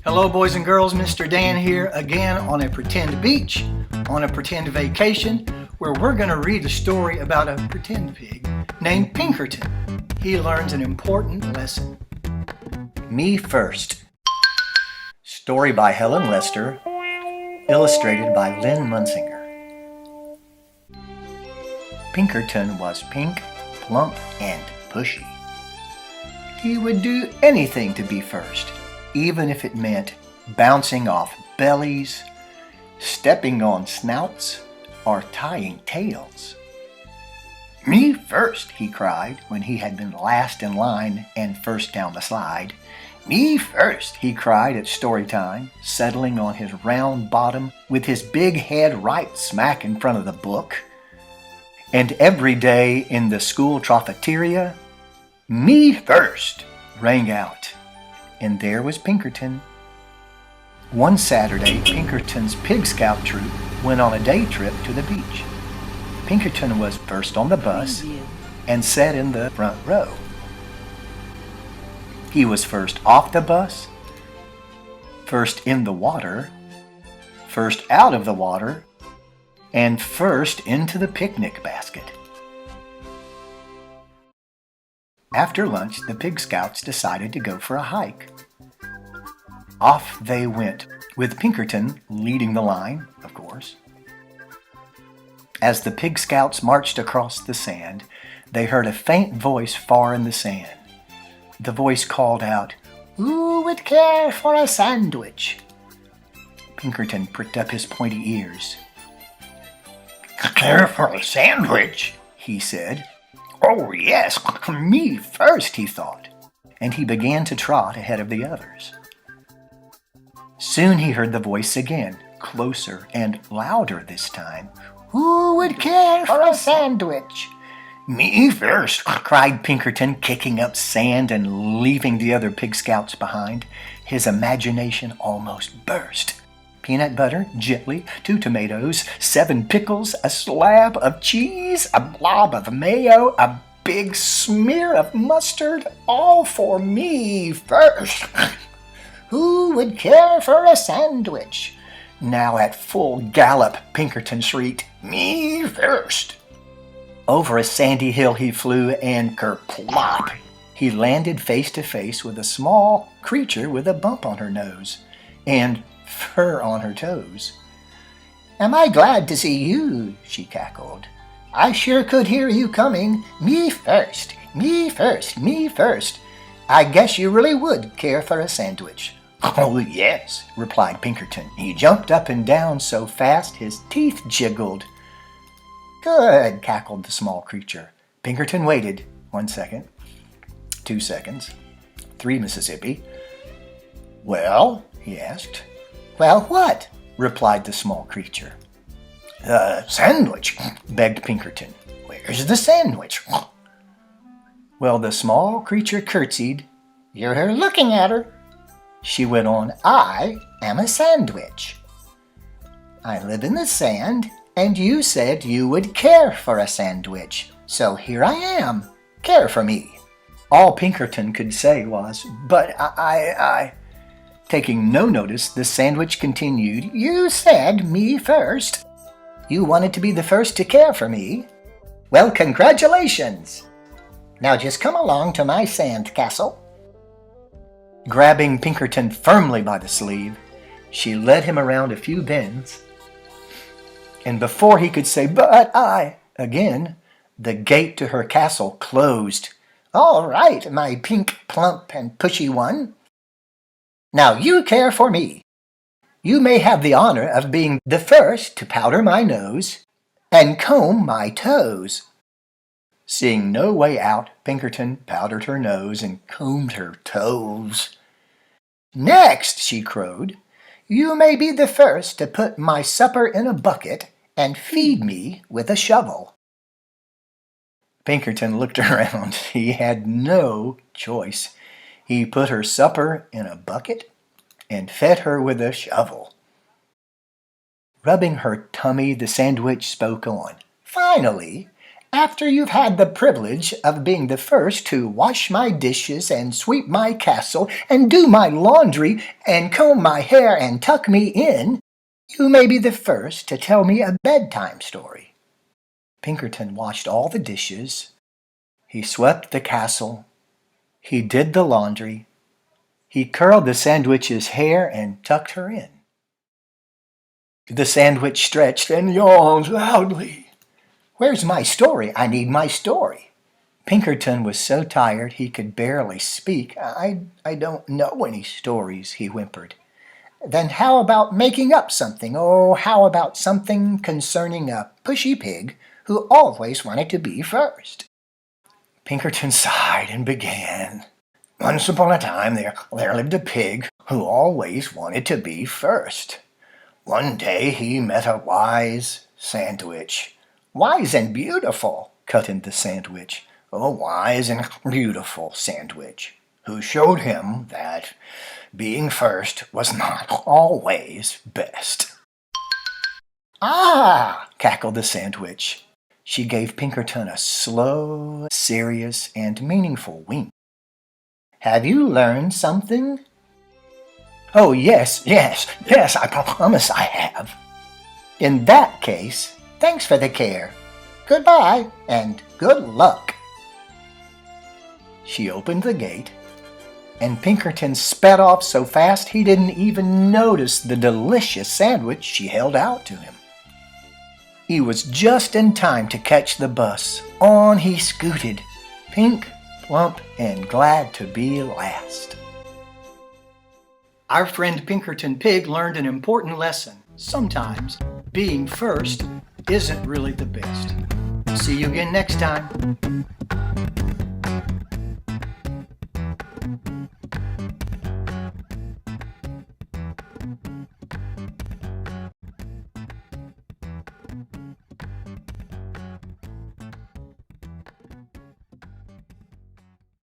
Hello boys and girls, Mr. Dan here again on a pretend beach, on a pretend vacation, where we're going to read a story about a pretend pig named Pinkerton. He learns an important lesson. Me First. Story by Helen Lester, illustrated by Lynn Munsinger. Pinkerton was pink, plump, and pushy. He would do anything to be first, even if it meant bouncing off bellies, stepping on snouts, or tying tails. "Me first," he cried when he had been last in line and first down the slide. "Me first," he cried at story time, settling on his round bottom with his big head right smack in front of the book. And every day in the school cafeteria, "Me first," rang out. And there was Pinkerton. One Saturday, Pinkerton's Pig Scout troop went on a day trip to the beach. Pinkerton was first on the bus and sat in the front row. He was first off the bus, first in the water, first out of the water, and first into the picnic basket. After lunch, the Pig Scouts decided to go for a hike. Off they went, with Pinkerton leading the line, of course. As the Pig Scouts marched across the sand, they heard a faint voice far in the sand. The voice called out, "Who would care for a sandwich?" Pinkerton pricked up his pointy ears. "Care for a sandwich?" he said. "Oh, yes, me first," he thought, and he began to trot ahead of the others. Soon he heard the voice again, closer and louder this time. "Who would care for a sandwich?" "Me first," cried Pinkerton, kicking up sand and leaving the other Pig Scouts behind. His imagination almost burst. Peanut butter, jelly, 2 tomatoes, 7 pickles, a slab of cheese, a blob of mayo, a big smear of mustard, all for me first. "Who would care for a sandwich?" Now at full gallop, Pinkerton shrieked, "Me first!" Over a sandy hill he flew, and kerplop! He landed face to face with a small creature with a bump on her nose and fur on her toes. "Am I glad to see you?" she cackled. "I sure could hear you coming. Me first, me first, me first. I guess you really would care for a sandwich." "Oh, yes," replied Pinkerton. He jumped up and down so fast his teeth jiggled. "Good," cackled the small creature. Pinkerton waited 1 second, 2 seconds, 3 Mississippi. "Well?" he asked. "Well, what?" replied the small creature. Sandwich," begged Pinkerton. "Where's the sandwich?" Well, the small creature curtsied. "You're looking at her." She went on, "I am a sandwich. I live in the sand, and you said you would care for a sandwich. So here I am. Care for me." All Pinkerton could say was, "But I... Taking no notice, the sandwich continued, "You said me first. You wanted to be the first to care for me. Well, congratulations. Now just come along to my sand castle." Grabbing Pinkerton firmly by the sleeve, she led him around a few bends, and before he could say, "But I," again, the gate to her castle closed. "All right, my pink, plump, and pushy one. Now you care for me. You may have the honor of being the first to powder my nose and comb my toes." Seeing no way out, Pinkerton powdered her nose and combed her toes. "Next," she crowed, "you may be the first to put my supper in a bucket and feed me with a shovel." Pinkerton looked around. He had no choice. He put her supper in a bucket and fed her with a shovel. Rubbing her tummy, the sandwich spoke on. "Finally, After you've had the privilege of being the first to wash my dishes and sweep my castle and do my laundry and comb my hair and tuck me in, you may be the first to tell me a bedtime story. Pinkerton washed all the dishes. He swept the castle. He did the laundry. He curled the sandwich's hair and tucked her in. The sandwich stretched and yawned loudly. Where's my story? I need my story. Pinkerton was so tired he could barely speak. I don't know any stories, he whimpered. Then how about making up something? Oh, how about something concerning a pushy pig who always wanted to be first? Pinkerton sighed and began. Once upon a time there lived a pig who always wanted to be first. One day he met a wise sandwich. Wise and beautiful, cut in the sandwich. A wise and beautiful sandwich, who showed him that being first was not always best. Ah, cackled the sandwich. She gave Pinkerton a slow, serious, and meaningful wink. Have you learned something? Oh, yes, I promise I have. In that case, thanks for the care. Goodbye, and good luck. She opened the gate, and Pinkerton sped off so fast he didn't even notice the delicious sandwich she held out to him. He was just in time to catch the bus. On he scooted, pink, plump, and glad to be last. Our friend Pinkerton Pig learned an important lesson. Sometimes being first isn't really the best. See you again next time.